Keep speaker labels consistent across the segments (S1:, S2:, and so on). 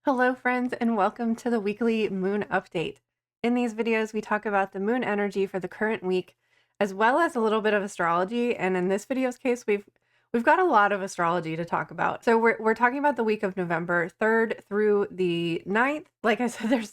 S1: Hello friends, and welcome to the weekly moon update. In these videos, we talk about the moon energy for the current week, as well as a little bit of astrology. And in this video's case, we've got a lot of astrology to talk about. So we're talking about the week of November 3rd through the 9th. Like I said,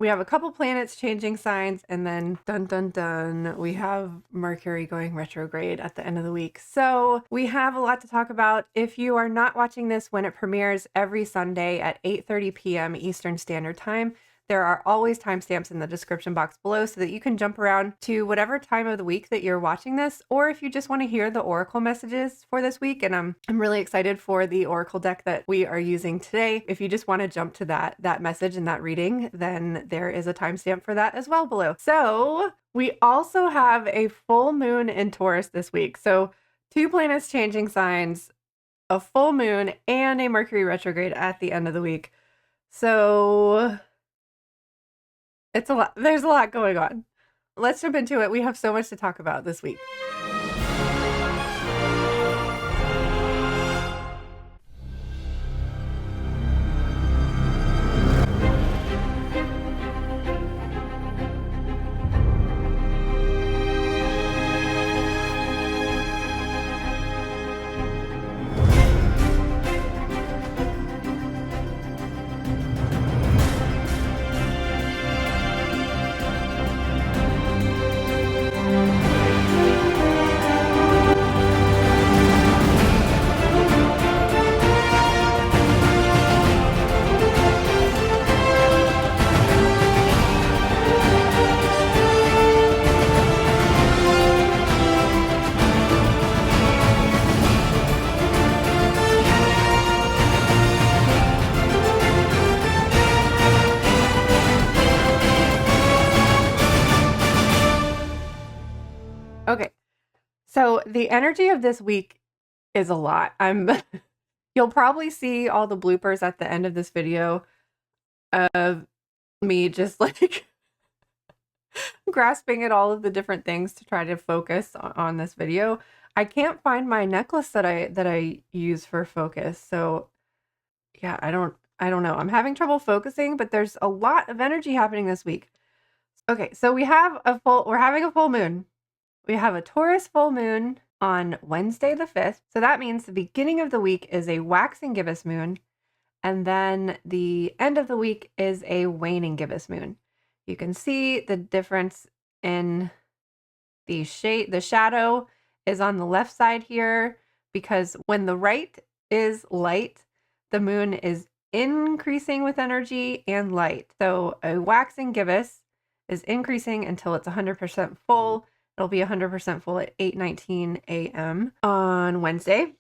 S1: we have a couple planets changing signs, and then dun dun dun, we have Mercury going retrograde at the end of the week. So we have a lot to talk about. If you are not watching this when it premieres every Sunday at 8:30 p.m. Eastern Standard Time, there are always timestamps in the description box below so that you can jump around to whatever time of the week that you're watching this, or if you just want to hear the oracle messages for this week. And I'm really excited for the oracle deck that we are using today. If you just want to jump to that message and that reading, then there is a timestamp for that as well below. So we also have a full moon in Taurus this week. So 2 planets changing signs, a full moon, and a Mercury retrograde at the end of the week. So it's a lot. There's a lot going on. Let's jump into it. We have so much to talk about this week. Okay. So the energy of this week is a lot. You'll probably see all the bloopers at the end of this video of me just like grasping at all of the different things to try to focus on this video. I can't find my necklace that I use for focus. So yeah, I don't know. I'm having trouble focusing, but there's a lot of energy happening this week. Okay, so we're having a full moon. We have a Taurus full moon on Wednesday the 5th. So that means the beginning of the week is a waxing gibbous moon, and then the end of the week is a waning gibbous moon. You can see the difference in the shade. The shadow is on the left side here because when the right is light, the moon is increasing with energy and light. So a waxing gibbous is increasing until it's 100% full. It'll be 100% full at 8:19 a.m. on Wednesday.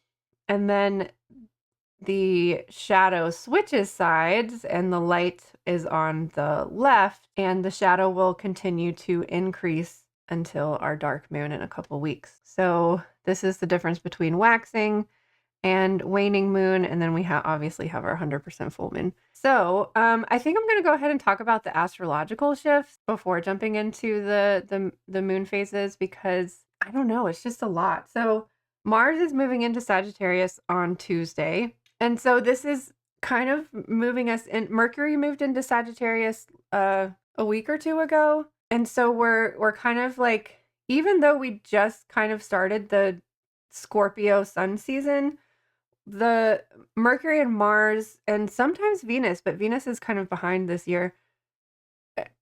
S1: And then the shadow switches sides and the light is on the left, and the shadow will continue to increase until our dark moon in a couple weeks. So this is the difference between waxing and waning moon, and then we obviously have our 100% full moon. So I think I'm going to go ahead and talk about the astrological shifts before jumping into the moon phases, because I don't know, it's just a lot. So Mars is moving into Sagittarius on Tuesday, and so this is kind of moving us in. Mercury moved into Sagittarius a week or two ago, and so we're kind of like, even though we just kind of started the Scorpio sun season, the Mercury and Mars and sometimes Venus, but Venus is kind of behind this year,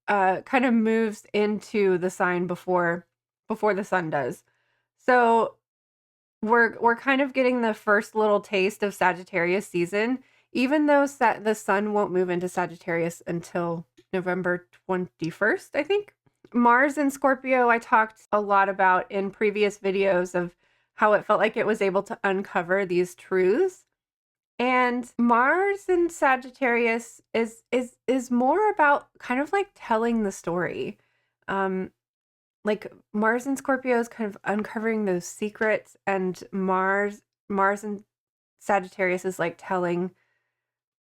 S1: kind of moves into the sign before the sun does. So we're kind of getting the first little taste of Sagittarius season, even though the sun won't move into Sagittarius until November 21st, I think. Mars in Scorpio, I talked a lot about in previous videos of how it felt like it was able to uncover these truths. And Mars in Sagittarius is more about kind of like telling the story. Like Mars in Scorpio is kind of uncovering those secrets, and Mars in Sagittarius is like telling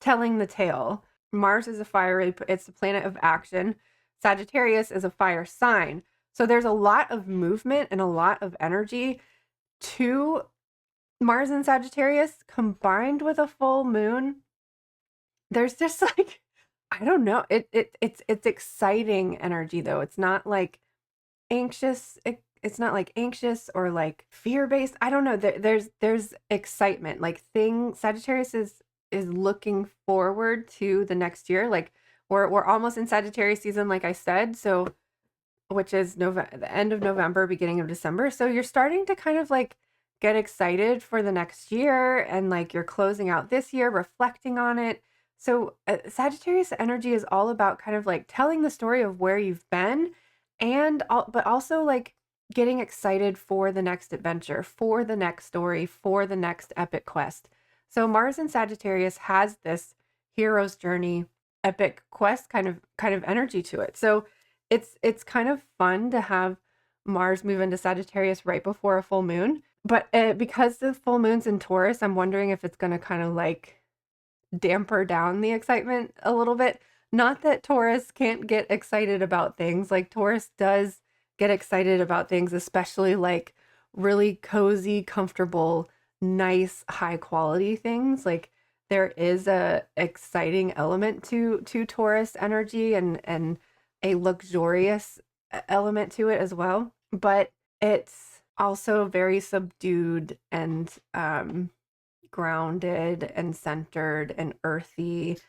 S1: the tale. Mars is it's the planet of action. Sagittarius is a fire sign. So there's a lot of movement and a lot of energy to Mars and Sagittarius, combined with a full moon. there's just like, I don't know. It's exciting energy though. It's not like anxious. It's not like anxious or like fear-based. I don't know. There's excitement. Like Sagittarius is looking forward to the next year. Like we're almost in Sagittarius season, like I said. So which is the end of November, beginning of December. So you're starting to kind of like get excited for the next year and like you're closing out this year, reflecting on it. So Sagittarius energy is all about kind of like telling the story of where you've been but also like getting excited for the next adventure, for the next story, for the next epic quest. So Mars in Sagittarius has this hero's journey, epic quest kind of energy to it. So it's kind of fun to have Mars move into Sagittarius right before a full moon. But because the full moon's in Taurus, I'm wondering if it's going to kind of like damper down the excitement a little bit. Not that Taurus can't get excited about things. Like Taurus does get excited about things, especially like really cozy, comfortable, nice, high quality things. Like there is a exciting element to Taurus energy and a luxurious element to it as well. But it's also very subdued and grounded and centered and earthy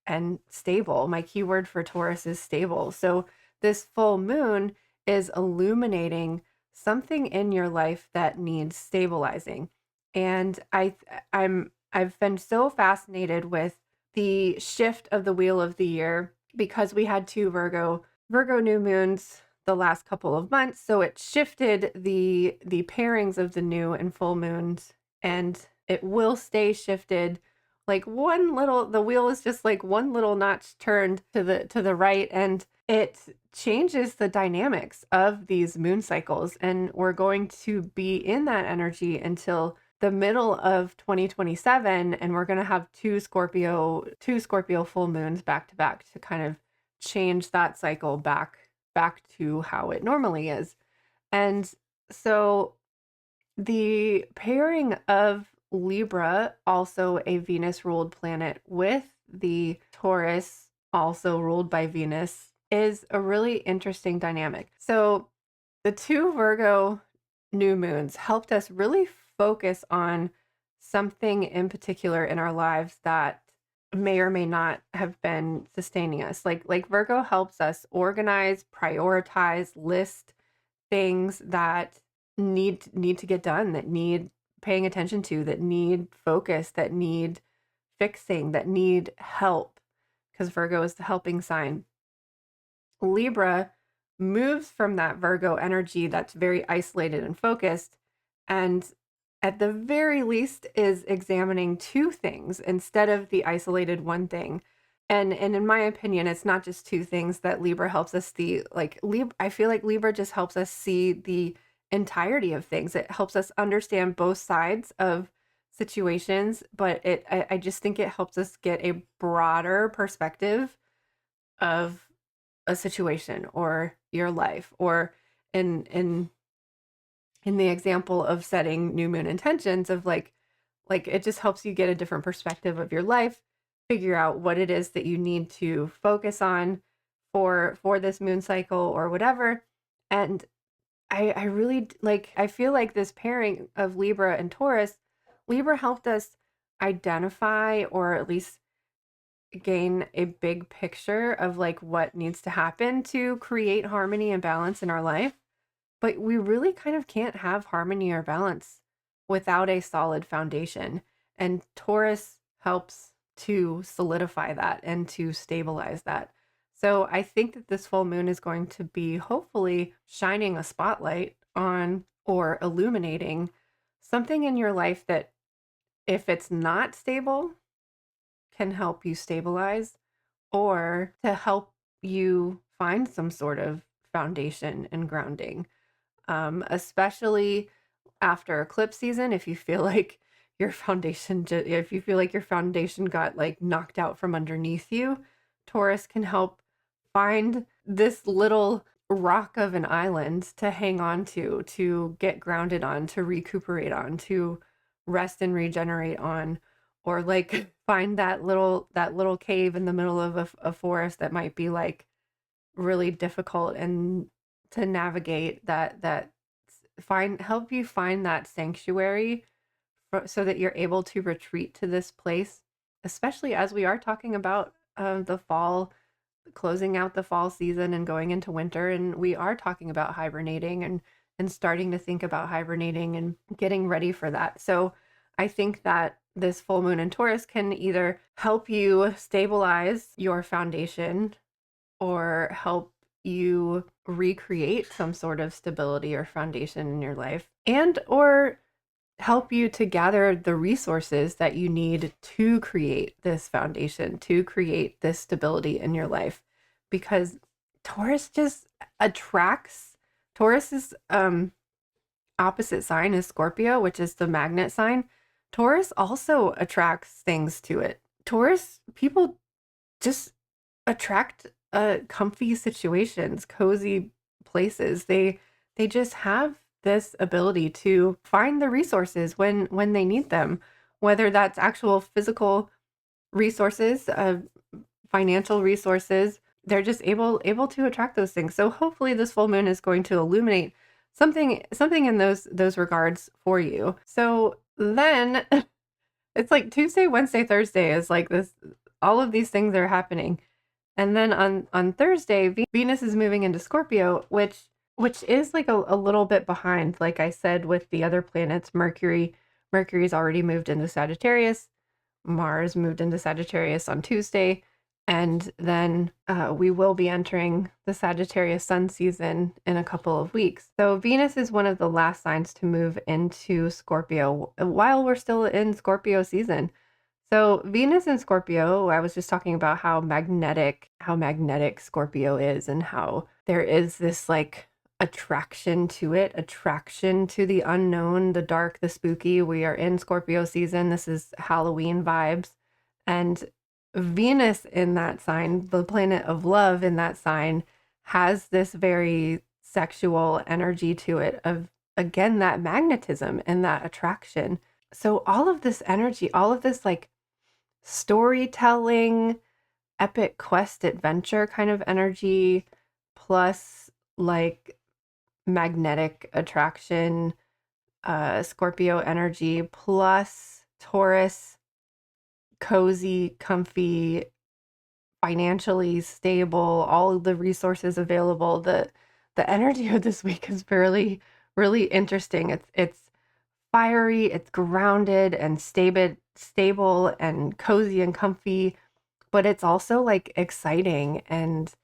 S1: and stable. My keyword for Taurus is stable. So this full moon is illuminating something in your life that needs stabilizing. And I've been so fascinated with the shift of the wheel of the year because we had two Virgo new moons the last couple of months. So it shifted the pairings of the new and full moons, and it will stay shifted. Like the wheel is just like one little notch turned to the right, and it changes the dynamics of these moon cycles. And we're going to be in that energy until the middle of 2027, and we're going to have two Scorpio full moons back to back to kind of change that cycle back to how it normally is. And so the pairing of Libra, also a Venus ruled planet, with the Taurus, also ruled by Venus, is a really interesting dynamic. So the two Virgo new moons helped us really focus on something in particular in our lives that may or may not have been sustaining us. Like Virgo helps us organize, prioritize, list things that need to get done, that need paying attention to, that need focus, that need fixing, that need help, because Virgo is the helping sign. Libra moves from that Virgo energy that's very isolated and focused, and at the very least is examining two things instead of the isolated one thing. And in my opinion, it's not just two things that Libra helps us see. Like I feel like Libra just helps us see the entirety of things. It helps us understand both sides of situations, but I just think it helps us get a broader perspective of a situation or your life, or in the example of setting new moon intentions of like it just helps you get a different perspective of your life, figure out what it is that you need to focus on for this moon cycle or whatever. And I really like, I feel like this pairing of Libra and Taurus, Libra helped us identify or at least gain a big picture of like what needs to happen to create harmony and balance in our life. But we really kind of can't have harmony or balance without a solid foundation. And Taurus helps to solidify that and to stabilize that. So I think that this full moon is going to be hopefully shining a spotlight on or illuminating something in your life that, if it's not stable, can help you stabilize, or to help you find some sort of foundation and grounding. Especially after eclipse season, if you feel like if you feel like your foundation got like knocked out from underneath you, Taurus can help find this little rock of an island to hang on to get grounded on, to recuperate on, to rest and regenerate on, or like find that little cave in the middle of a forest that might be like really difficult and to navigate, that help you find that sanctuary so that you're able to retreat to this place, especially as we are talking about the fall, closing out the fall season and going into winter, and we are talking about hibernating and starting to think about hibernating and getting ready for that. So I think that this full moon in Taurus can either help you stabilize your foundation or help you recreate some sort of stability or foundation in your life, and or help you to gather the resources that you need to create this foundation, to create this stability in your life. Because Taurus just attracts, Taurus's opposite sign is Scorpio, which is the magnet sign. Taurus also attracts things to it. Taurus people just attract comfy situations, cozy places. They just have this ability to find the resources when they need them, whether that's actual physical resources, financial resources. They're just able to attract those things. So hopefully this full moon is going to illuminate something in those regards for you. So then it's like Tuesday, Wednesday, Thursday is like this, all of these things are happening. And then on Thursday, Venus is moving into Scorpio, which is like a little bit behind, like I said, with the other planets. Mercury's already moved into Sagittarius. Mars moved into Sagittarius on Tuesday. And then we will be entering the Sagittarius sun season in a couple of weeks. So Venus is one of the last signs to move into Scorpio while we're still in Scorpio season. So Venus in Scorpio, I was just talking about how magnetic Scorpio is, and how there is this like attraction to it, attraction to the unknown, the dark, the spooky. We are in Scorpio season. This is Halloween vibes. And Venus in that sign, the planet of love in that sign, has this very sexual energy to it, of again that magnetism and that attraction. So all of this energy, all of this like storytelling, epic quest adventure kind of energy, plus like magnetic attraction, Scorpio energy, plus Taurus, cozy, comfy, financially stable, all of the resources available. The energy of this week is really interesting. It's fiery, it's grounded and stable and cozy and comfy, but it's also like exciting and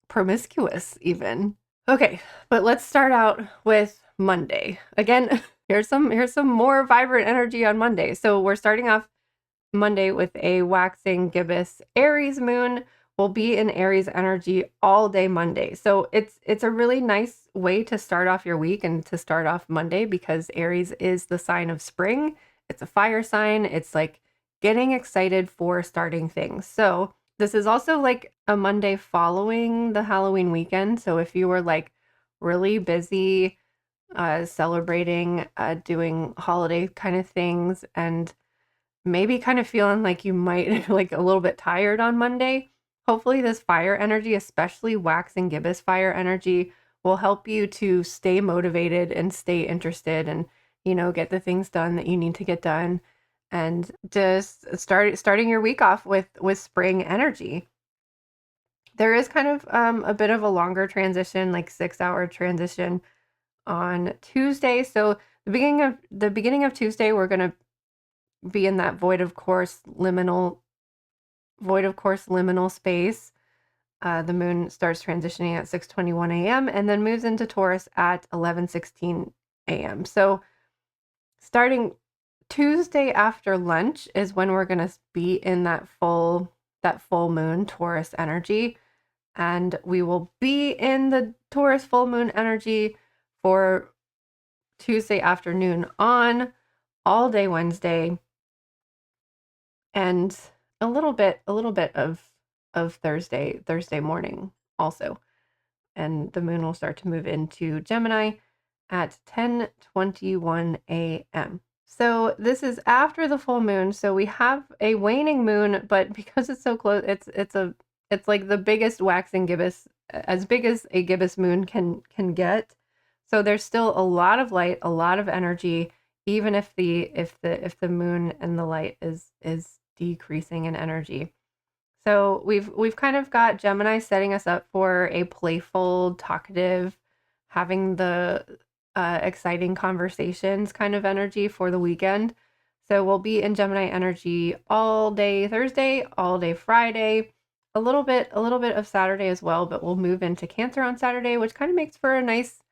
S1: promiscuous even. Okay, but let's start out with Monday. Again, here's some more vibrant energy on Monday. So we're starting off Monday with a waxing gibbous Aries moon. Will be in Aries energy all day Monday. So it's a really nice way to start off your week and to start off Monday, because Aries is the sign of spring. It's a fire sign. It's like getting excited for starting things. So this is also like a Monday following the Halloween weekend. So if you were like really busy celebrating, doing holiday kind of things, and maybe kind of feeling like you might like a little bit tired on Monday, hopefully this fire energy, especially waxing gibbous fire energy, will help you to stay motivated and stay interested, and get the things done that you need to get done, and just starting your week off with spring energy. There is kind of a bit of a longer transition, like 6-hour transition on Tuesday. So the beginning of Tuesday, we're going to be in that void of course liminal space. The moon starts transitioning at 6:21 a.m. and then moves into Taurus at 11:16 a.m. So starting Tuesday after lunch is when we're going to be in that full moon Taurus energy, and we will be in the Taurus full moon energy for Tuesday afternoon on, all day Wednesday, and a little bit of Thursday morning also. And the moon will start to move into Gemini at 10:21 a.m. So this is after the full moon, so we have a waning moon, but because it's so close, it's like the biggest waxing gibbous, as big as a gibbous moon can get. So there's still a lot of light, a lot of energy, even if the moon and the light is decreasing in energy. So we've kind of got Gemini setting us up for a playful, talkative, having the exciting conversations kind of energy for the weekend. So we'll be in Gemini energy all day Thursday, all day Friday, a little bit of Saturday as well, but we'll move into Cancer on Saturday, which kind of makes for a nice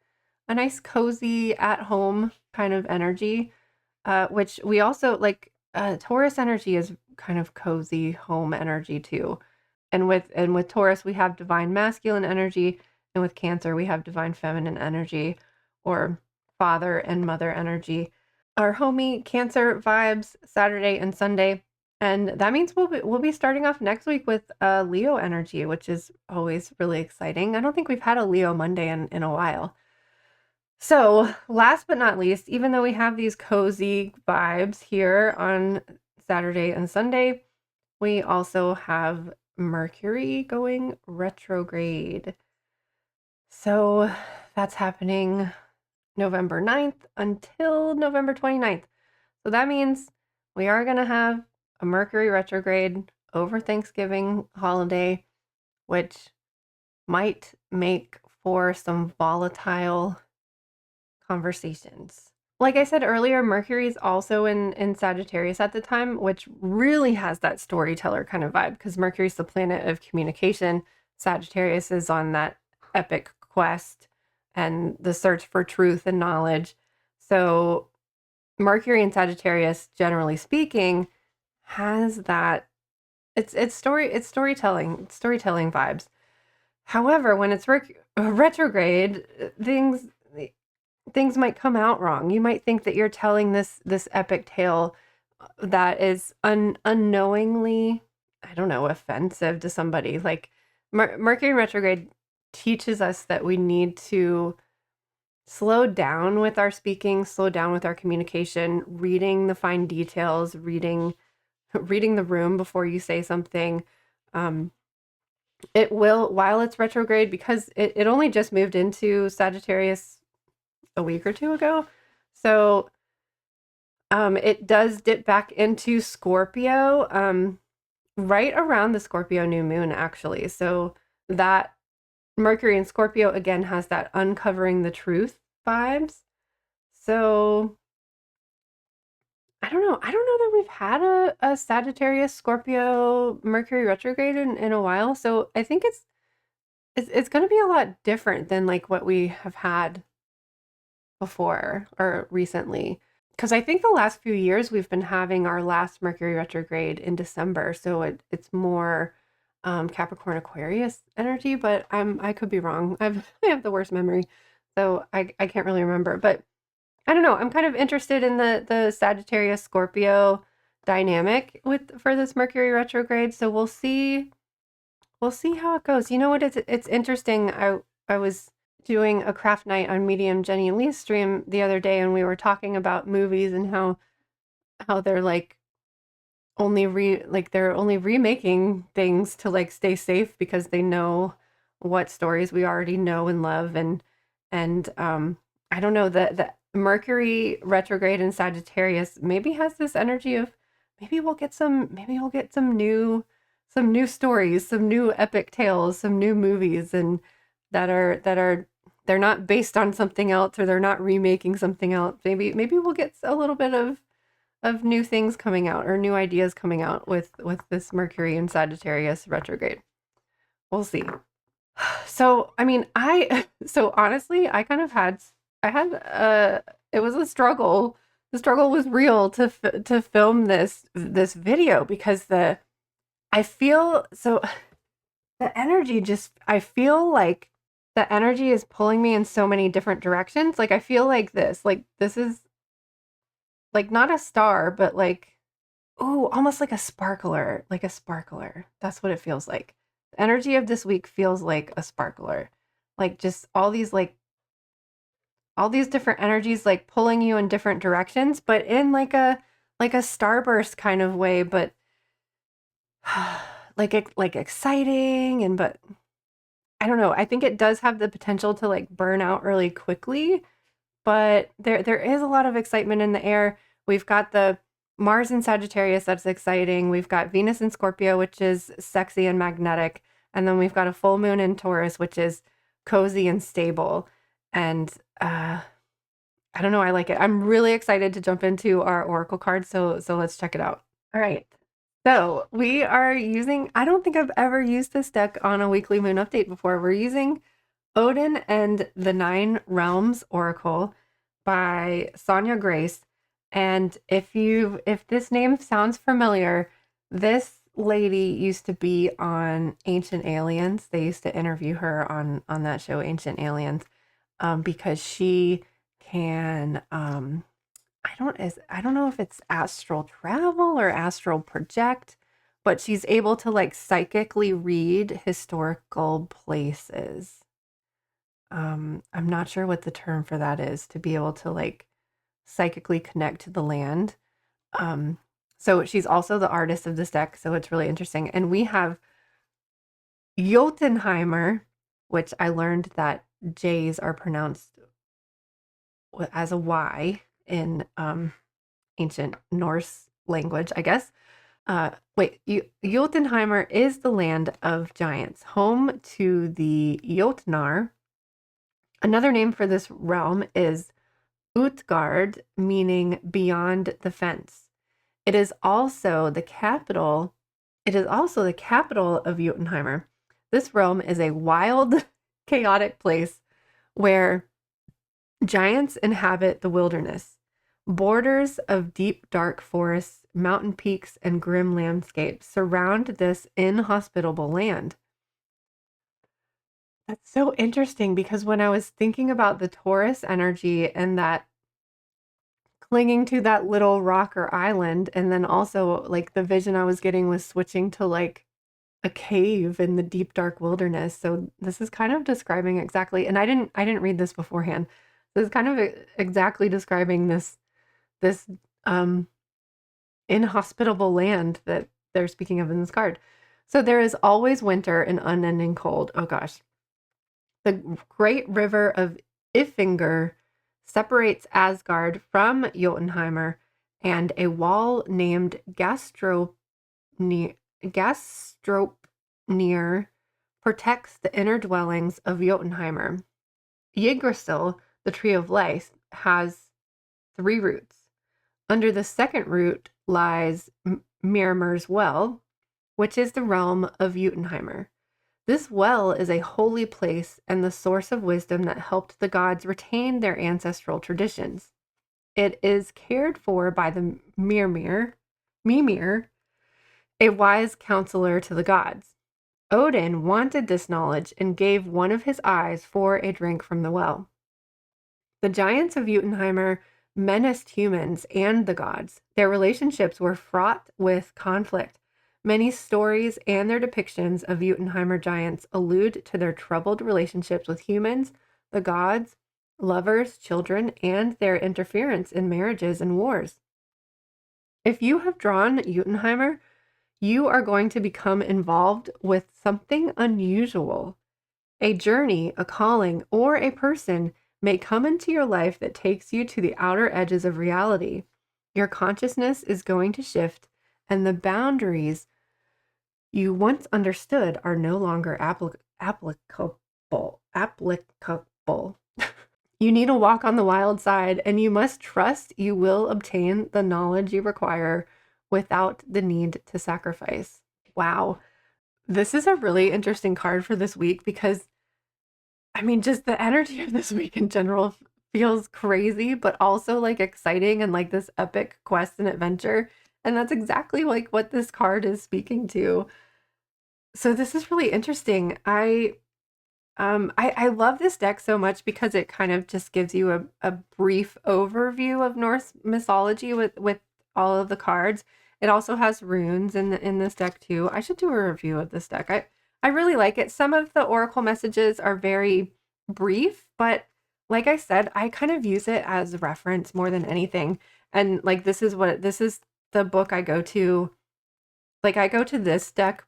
S1: cozy at home kind of energy. Which we also like Taurus energy is kind of cozy home energy too. And with Taurus we have divine masculine energy, and with Cancer we have divine feminine energy, or father and mother energy. Our homey Cancer vibes Saturday and Sunday. And that means we'll be starting off next week with Leo energy, which is always really exciting. I don't think we've had a Leo Monday in a while. So, last but not least, even though we have these cozy vibes here on Saturday and Sunday, we also have Mercury going retrograde. So, that's happening November 9th until November 29th. So, that means we are going to have a Mercury retrograde over Thanksgiving holiday, which might make for some volatile conversations. Like I said earlier, Mercury's also in Sagittarius at the time, which really has that storyteller kind of vibe because Mercury's the planet of communication. Sagittarius is on that epic quest and the search for truth and knowledge. So Mercury in Sagittarius, generally speaking, has that it's storytelling vibes. However, when it's retrograde, things might come out wrong. You might think that you're telling this epic tale that is unknowingly, I don't know, offensive to somebody. Like Mercury retrograde teaches us that we need to slow down with our speaking, slow down with our communication, reading the fine details, reading the room before you say something. Um, it will, while it's retrograde, because it only just moved into Sagittarius a week or two ago. So it does dip back into Scorpio right around the Scorpio new moon, actually. So that Mercury in Scorpio again has that uncovering the truth vibes. So I don't know. I don't know that we've had a Sagittarius Scorpio Mercury retrograde in a while. So I think it's going to be a lot different than like what we have had before or recently. Because I think the last few years we've been having our last Mercury retrograde in December, so it's more Capricorn Aquarius energy. But I could be wrong. I have the worst memory, so I can't really remember. But I don't know. I'm kind of interested in the Sagittarius Scorpio dynamic for this Mercury retrograde. So we'll see how it goes. You know what? It's interesting. I was doing a craft night on Medium Jenny Lee's stream the other day, and we were talking about movies and how they're like they're only remaking things to like stay safe because they know what stories we already know and love. And I don't know, the Mercury retrograde in Sagittarius maybe has this energy of maybe we'll get some new stories, some new epic tales, some new movies, and that are they're not based on something else, or they're not remaking something else. Maybe we'll get a little bit of new things coming out, or new ideas coming out with this Mercury and Sagittarius retrograde. We'll see. So, I mean, so honestly, I had it was a struggle. The struggle was real to film this video because I feel so the energy just I feel like the energy is pulling me in so many different directions. Like I feel like this is like not a star, but like, oh, almost like a sparkler, like a sparkler. That's what it feels like. The energy of this week feels like a sparkler. Like just all these different energies like pulling you in different directions, but in like a starburst kind of way, but like exciting and but I don't know. I think it does have the potential to like burn out really quickly, but there is a lot of excitement in the air. We've got the Mars in Sagittarius, that's exciting. We've got Venus in Scorpio, which is sexy and magnetic. And then we've got a full moon in Taurus, which is cozy and stable. And I don't know, I like it. I'm really excited to jump into our oracle cards, so let's check it out. All right. So we are using, I don't think I've ever used this deck on a weekly moon update before. We're using Odin and the Nine Realms Oracle by Sonia Grace. And if this name sounds familiar, this lady used to be on Ancient Aliens. They used to interview her on that show, Ancient Aliens, because she can I don't know if it's astral travel or astral project, but she's able to like psychically read historical places. I'm not sure what the term for that is, to be able to like psychically connect to the land. So she's also the artist of this deck, so it's really interesting. And we have Jotunheimer, which I learned that J's are pronounced as a Y in ancient Norse language, I guess. Jotunheimer is the land of giants, home to the Jotnar. Another name for this realm is Utgard, meaning beyond the fence. It is also the capital. It is also the capital of Jotunheimer. This realm is a wild, chaotic place where giants inhabit the wilderness. Borders of deep, dark forests, mountain peaks, and grim landscapes surround this inhospitable land. That's so interesting because when I was thinking about the Taurus energy and that clinging to that little rock or island, and then also like the vision I was getting was switching to like a cave in the deep dark wilderness. So this is kind of describing exactly, and I didn't read this beforehand. This is kind of exactly describing this inhospitable land that they're speaking of in this card. So there is always winter and unending cold. Oh gosh. The great river of Ifingr separates Asgard from Jotunheimer, and a wall named Gastropnir protects the inner dwellings of Jotunheimer. Yggdrasil, the tree of life, has 3 roots. Under the second root lies Myrmir's well, which is the realm of Jotunheimer. This well is a holy place and the source of wisdom that helped the gods retain their ancestral traditions. It is cared for by the Mimir, a wise counselor to the gods. Odin wanted this knowledge and gave one of his eyes for a drink from the well. The giants of Jotunheimer menaced humans and the gods. Their relationships were fraught with conflict. Many stories and their depictions of Jotunheimer giants allude to their troubled relationships with humans, the gods, lovers, children, and their interference in marriages and wars. If you have drawn Jotunheimer, you are going to become involved with something unusual. A journey, a calling, or a person may come into your life that takes you to the outer edges of reality. Your consciousness is going to shift, and the boundaries you once understood are no longer applicable. You need to walk on the wild side, and you must trust you will obtain the knowledge you require without the need to sacrifice. Wow. This is a really interesting card for this week because, I mean, just the energy of this week in general feels crazy, but also like exciting and like this epic quest and adventure. And that's exactly like what this card is speaking to. So this is really interesting. I love this deck so much because it kind of just gives you a brief overview of Norse mythology with all of the cards. It also has runes in this deck too. I should do a review of this deck. I really like it. Some of the oracle messages are very brief, but like I said, I kind of use it as a reference more than anything. And like this is the book I go to. Like I go to this deck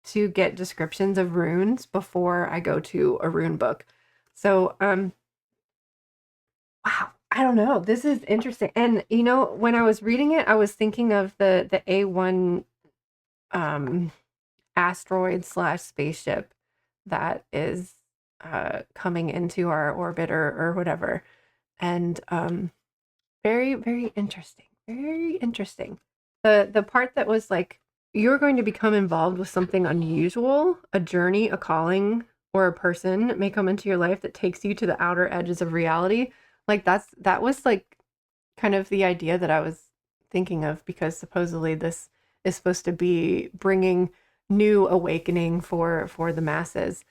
S1: to get descriptions of runes before I go to a rune book. So wow, I don't know. This is interesting. And you know, when I was reading it, I was thinking of the A1 um asteroid slash spaceship that is coming into our orbit or whatever. And very, very interesting. Very interesting. The part that was like you're going to become involved with something unusual, a journey, a calling, or a person may come into your life that takes you to the outer edges of reality. Like that was like kind of the idea that I was thinking of because supposedly this is supposed to be bringing new awakening for the masses.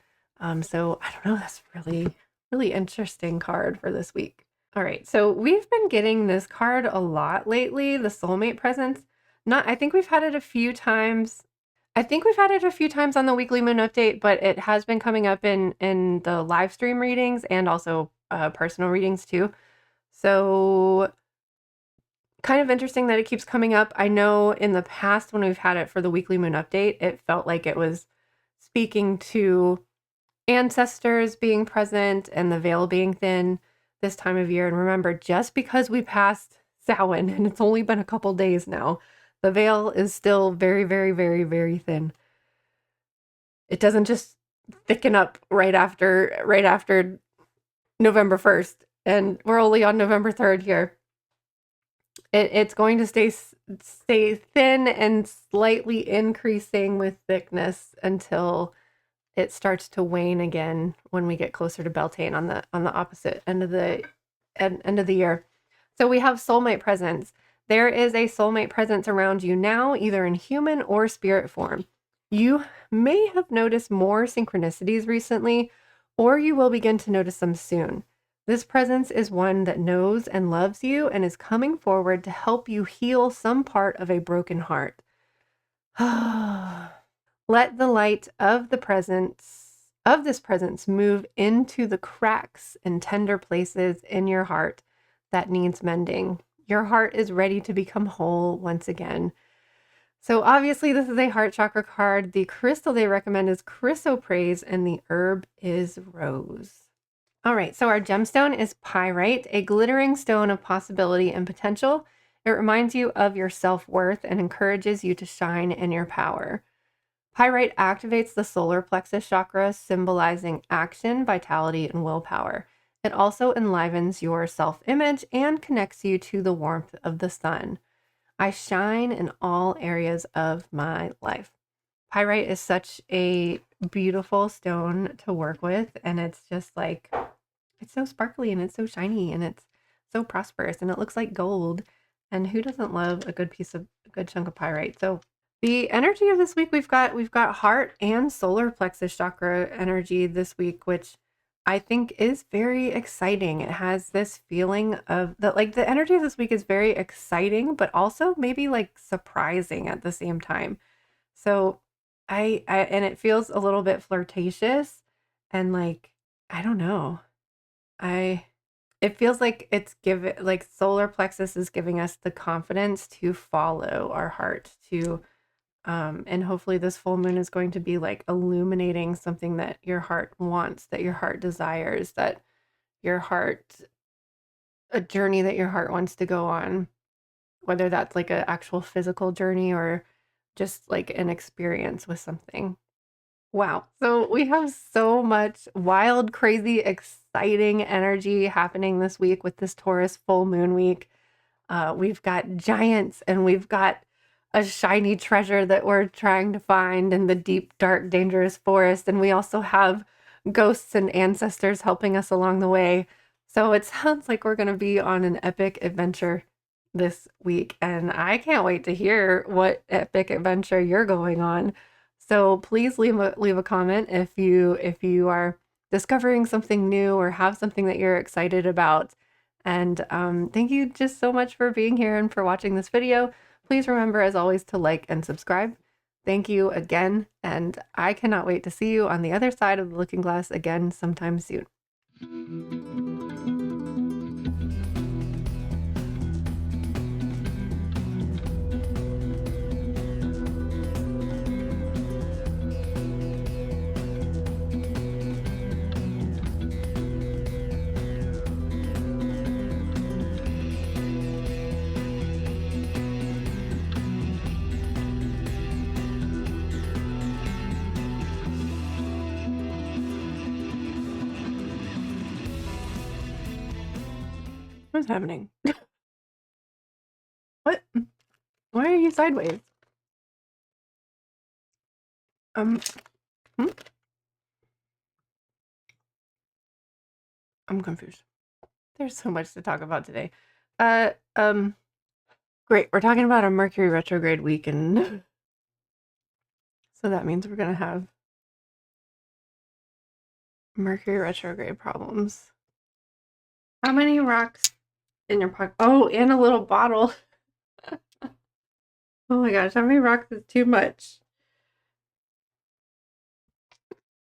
S1: So I don't know. That's really really interesting card for this week. All right, so we've been getting this card a lot lately, the soulmate presence. Not, I think we've had it a few times. I think we've had it a few times on the weekly moon update, but it has been coming up in the live stream readings and also personal readings too. So kind of interesting that it keeps coming up. I know in the past when we've had it for the weekly moon update, it felt like it was speaking to ancestors being present and the veil being thin this time of year. And remember, just because we passed Samhain and it's only been a couple days now, the veil is still very, very, very, very thin. It doesn't just thicken up right after November 1st, and we're only on November 3rd here. It's going to stay thin and slightly increasing with thickness until it starts to wane again when we get closer to Beltane on the opposite end of the end of the year. So we have soulmate presence. There is a soulmate presence around you now, either in human or spirit form. You may have noticed more synchronicities recently, or you will begin to notice them soon. This presence is one that knows and loves you and is coming forward to help you heal some part of a broken heart. Let the light of this presence move into the cracks and tender places in your heart that needs mending. Your heart is ready to become whole once again. So obviously this is a heart chakra card. The crystal they recommend is chrysoprase and the herb is rose. All right, so our gemstone is pyrite, a glittering stone of possibility and potential. It reminds you of your self-worth and encourages you to shine in your power. Pyrite activates the solar plexus chakra, symbolizing action, vitality, and willpower. It also enlivens your self-image and connects you to the warmth of the sun. I shine in all areas of my life. Pyrite is such a beautiful stone to work with, and it's just like, it's so sparkly and it's so shiny and it's so prosperous and it looks like gold. And who doesn't love a good chunk of pyrite? So the energy of this week, we've got heart and solar plexus chakra energy this week, which I think is very exciting. It has this feeling of that, like the energy of this week is very exciting, but also maybe like surprising at the same time. So I and it feels a little bit flirtatious and like, I don't know. I it feels like like solar plexus is giving us the confidence to follow our heart to and hopefully this full moon is going to be like illuminating something that your heart wants, that your heart desires, that your heart a journey that your heart wants to go on, whether that's like an actual physical journey or just like an experience with something. Wow. So we have so much wild, crazy, exciting energy happening this week with this Taurus full moon week. We've got giants and we've got a shiny treasure that we're trying to find in the deep, dark, dangerous forest. And we also have ghosts and ancestors helping us along the way. So it sounds like we're going to be on an epic adventure this week. And I can't wait to hear what epic adventure you're going on. So please leave a comment if you are discovering something new or have something that you're excited about. And thank you just so much for being here and for watching this video. Please remember, as always, to like and subscribe. Thank you again, and I cannot wait to see you on the other side of the looking glass again sometime soon. What's happening? What? Why are you sideways? Hmm? I'm confused. There's so much to talk about today. Uh, um, great. We're talking about a Mercury retrograde weekend. So that means we're gonna have Mercury retrograde problems. How many rocks in your pocket? Oh, and a little bottle. Oh my gosh, how many rocks is too much?